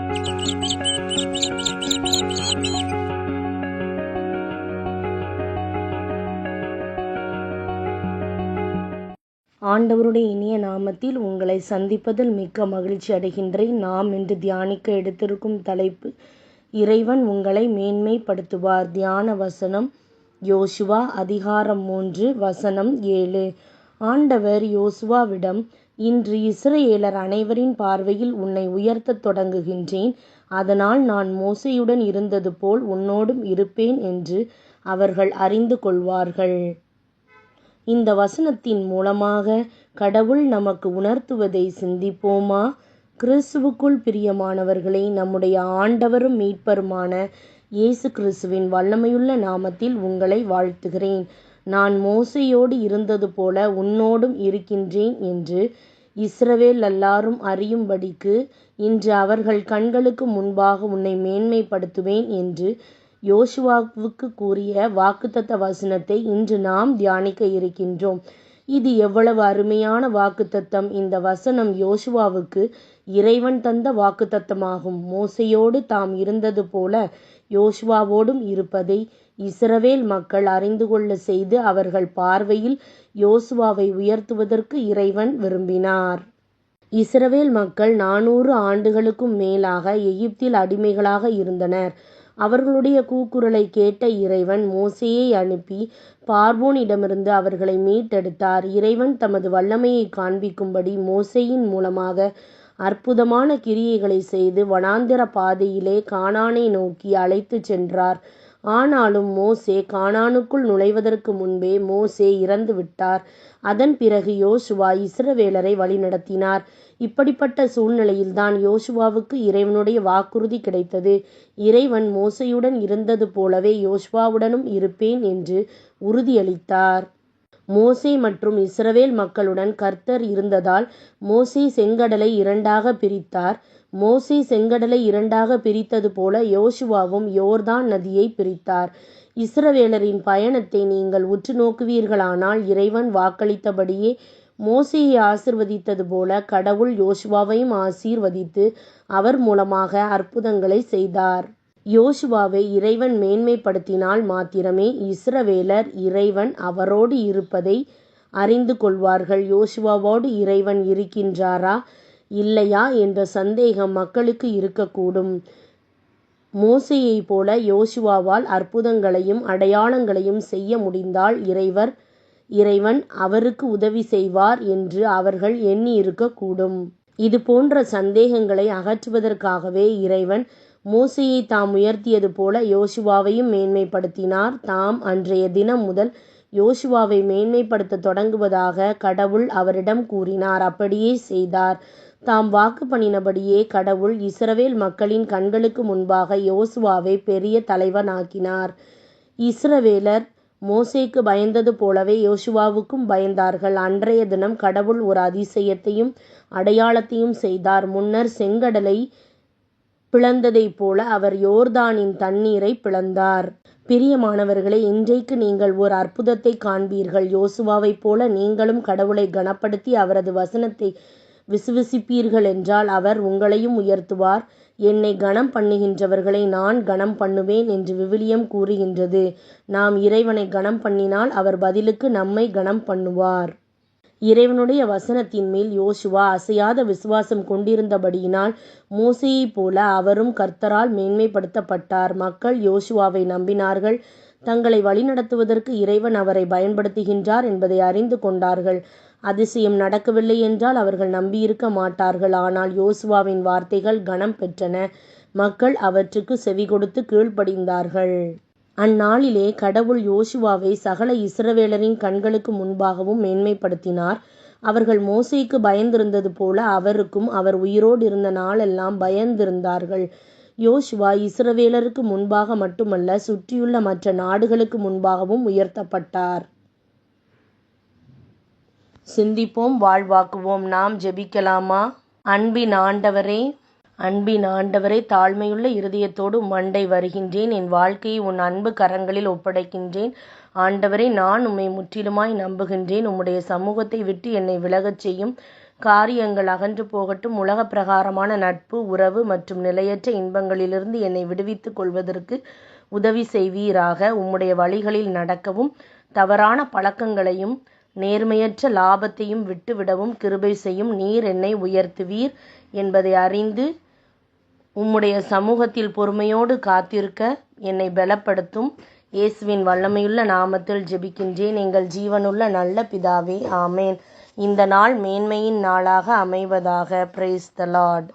ஆண்டவருடைய இனிய நாமத்தில் உங்களை சந்திப்பதில் மிக்க மகிழ்ச்சி அடைகின்றேன். நாம் இன்று தியானிக்க எடுத்திருக்கும் தலைப்பு, இறைவன் உங்களை மேன்மைப்படுத்துவார். தியான வசனம் யோசுவா அதிகாரம் 3 வசனம் 7. ஆண்டவர் யோசுவாவிடம், இன்று இஸ்ரவேலர் அனைவரின் பார்வையில் உன்னை உயர்த்தத் தொடங்குகின்றேன். அதனால் நான் மோசேயுடன் இருந்தது போல் உன்னோடும் இருப்பேன் என்று அவர்கள் அறிந்து கொள்வார்கள். இந்த வசனத்தின் மூலமாக கடவுள் நமக்கு உணர்த்துவதை சிந்திப்போமா? கிறிஸ்துவுக்குள் பிரியமானவர்களே, நம்முடைய ஆண்டவரும் மீட்பருமான இயேசு கிறிஸ்துவின் வல்லமையுள்ள நாமத்தில் உங்களை வாழ்த்துகிறேன். நான் மோசேயோடு இருந்தது போல உன்னோடும் இருக்கின்றேன் என்று இஸ்ரவேல் எல்லாரும் அறியும்படிக்கு இன்று அவர்கள் கண்களுக்கு முன்பாக உன்னை மேன்மைப்படுத்துவேன் என்று யோசுவாவுக்கு கூறிய வாக்குத்தத்த வசனத்தை இன்று நாம் தியானிக்க இருக்கின்றோம். இது எவ்வளவு அருமையான வாக்குத்தத்தம்! இந்த வசனம் யோசுவாவுக்கு இறைவன் தந்த வாக்குத்தத்தமாகும். மோசேயோடு தாம் இருந்தது போல யோசுவாவோடும் இருப்பதை இஸ்ரவேல் மக்கள் அறிந்து கொள்ள செய்து அவர்கள் பார்வையில் யோசுவாவை உயர்த்துவதற்கு இறைவன் விரும்பினார். இஸ்ரவேல் மக்கள் 400 ஆண்டுகளுக்கும் மேலாக எகிப்தில் அடிமைகளாக இருந்தனர். அவர்களுடைய கூக்குரலை கேட்ட இறைவன் மோசேயை அனுப்பி பார்வோனிடமிருந்து அவர்களை மீட்டெடுத்தார். இறைவன் தமது வல்லமையை காண்பிக்கும்படி மோசேயின் மூலமாக அற்புதமான கிரியைகளை செய்து வனாந்திர பாதையிலே கானானை நோக்கி அழைத்துச் சென்றார். ஆனாலும் மோசே கானானுக்குள் நுழைவதற்கு முன்பே மோசே இறந்து விட்டார். அதன் பிறகு யோசுவா இஸ்ரவேலரை வழிநடத்தினார். இப்படிப்பட்ட சூழ்நிலையில்தான் யோசுவாவுக்கு இறைவனுடைய வாக்குறுதி கிடைத்தது. இறைவன் மோசேயுடன் இருந்தது போலவே யோசுவாவுடனும் இருப்பேன் என்று உறுதியளித்தார். மோசே மற்றும் இஸ்ரவேல் மக்களுடன் கர்த்தர் இருந்ததால் மோசே செங்கடலை 2ஆக பிரித்தார். மோசே செங்கடலை 2ஆக பிரித்தது போல யோசுவாவும் யோர்தான் நதியை பிரித்தார். இஸ்ரவேலரின் பயணத்தை நீங்கள் உற்று நோக்குவீர்களானால் இறைவன் வாக்களித்தபடியே மோசேயை ஆசீர்வதித்தது போல கடவுள் யோசுவாவையும் ஆசீர்வதித்து அவர் மூலமாக அற்புதங்களை செய்தார். யோசுவாவை இறைவன் மேன்மைப்படுத்தினால் மாத்திரமே இஸ்ரவேலர் இறைவன் அவரோடு இருப்பதை அறிந்து கொள்வார்கள். யோசுவாவோடு இறைவன் இருக்கின்றாரா இல்லையா என்ற சந்தேகம் மக்களுக்கு இருக்கக்கூடும். மோசேயைப் போல யோசுவாவால் அற்புதங்களையும் அடையாளங்களையும் செய்ய முடிந்தால் இறைவன் அவருக்கு உதவி செய்வார் என்று அவர்கள் எண்ணி இருக்கக்கூடும். இது போன்ற சந்தேகங்களை அகற்றுவதற்காகவே இறைவன் மோசேயை தாம் உயர்த்தியது போல யோசுவாவையும் மேன்மைப்படுத்தினார். தாம் அன்றைய தினம் முதல் யோசுவாவை மேன்மைப்படுத்த தொடங்குவதாக கடவுள் அவரிடம் கூறினார். அப்படியே செய்தார். தாம் வாக்கு பண்ணினபடியே கடவுள் இஸ்ரவேல் மக்களின் கண்களுக்கு முன்பாக யோசுவாவை பெரிய தலைவனாக்கினார். இஸ்ரவேலர் மோசேக்கு பயந்தது போலவே யோசுவாவுக்கும் பயந்தார்கள். அன்றைய தினம் கடவுள் ஒரு அதிசயத்தையும் அடையாளத்தையும் செய்தார். முன்னர் செங்கடலை பிளந்ததைப் போல அவர் யோர்தானின் தண்ணீரை பிளந்தார். பிரியமானவர்களே, இன்றைக்கு நீங்கள் ஒரு அற்புதத்தை காண்பீர்கள். யோசுவாவைப் போல நீங்களும் கடவுளை கனப்படுத்தி அவரது வசனத்தை விசுவசிப்பீர்கள் என்றால் அவர் உங்களையும் உயர்த்துவார். என்னை கனம் பண்ணுகின்றவர்களை நான் கனம் பண்ணுவேன் என்று விவிலியம் கூறுகின்றது. நாம் இறைவனை கனம் பண்ணினால் அவர் பதிலுக்கு நம்மை கனம் பண்ணுவார். இறைவனுடைய வசனத்தின் மேல் யோசுவா அசையாத விசுவாசம் கொண்டிருந்தபடியினால் மோசேயைப் போல அவரும் கர்த்தரால் மேன்மைப்படுத்தப்பட்டார். மக்கள் யோசுவாவை நம்பினார்கள். தங்களை வழிநடத்துவதற்கு இறைவன் அவரை பயன்படுத்துகின்றார் என்பதை அறிந்து கொண்டார்கள். அதிசயம் நடக்கவில்லை என்றால் அவர்கள் நம்பியிருக்க மாட்டார்கள். ஆனால் யோசுவாவின் வார்த்தைகள் கனம் பெற்றன. மக்கள் அவற்றுக்கு செவி கொடுத்து கீழ்ப்படிந்தார்கள். அந்நாளிலே கடவுள் யோசுவாவை சகல இஸ்ரவேலரின் கண்களுக்கு முன்பாகவும் மேன்மைப்படுத்தினார். அவர்கள் மோசேக்கு பயந்திருந்தது போல அவருக்கும் அவர் உயிரோடு இருந்த நாளெல்லாம் பயந்திருந்தார்கள். யோசுவா இஸ்ரவேலருக்கு முன்பாக மட்டுமல்ல, சுற்றியுள்ள மற்ற நாடுகளுக்கு முன்பாகவும் உயர்த்தப்பட்டார். சிந்திப்போம், வாழ்வாக்குவோம். நாம் ஜெபிக்கலாமா? அன்பின் ஆண்டவரே, தாழ்மையுள்ள இருதயத்தோடு உம்மண்டை வருகின்றேன். என் வாழ்க்கையை உன் அன்பு கரங்களில் ஒப்படைக்கின்றேன். ஆண்டவரே, நான் உம்மை முற்றிலுமாய் நம்புகின்றேன். உம்முடைய சமூகத்தை விட்டு என்னை விலகச் செய்யும். காரியங்கள் அகன்று போகட்டும். உலக பிரகாரமான நட்பு, உறவு மற்றும் நிலையற்ற இன்பங்களிலிருந்து என்னை விடுவித்துக் கொள்வதற்கு உதவி செய்வீராக. உம்முடைய வழிகளில் நடக்கவும் தவறான பழக்கங்களையும் நேர்மையற்ற லாபத்தையும் விட்டுவிடவும் கிருபை செய்யும். நீர் என்னை உயர்த்துவீர் என்பதை அறிந்து உம்முடைய சமூகத்தில் பொறுமையோடு காத்திருக்க என்னை பலப்படுத்தும். இயேசுவின் வல்லமையுள்ள நாமத்தில் ஜெபிக்கின்றேன் எங்கள் ஜீவனுள்ள நல்ல பிதாவே, ஆமேன். இந்த நாள் மேன்மையின் நாளாக அமைவதாக. Praise the Lord.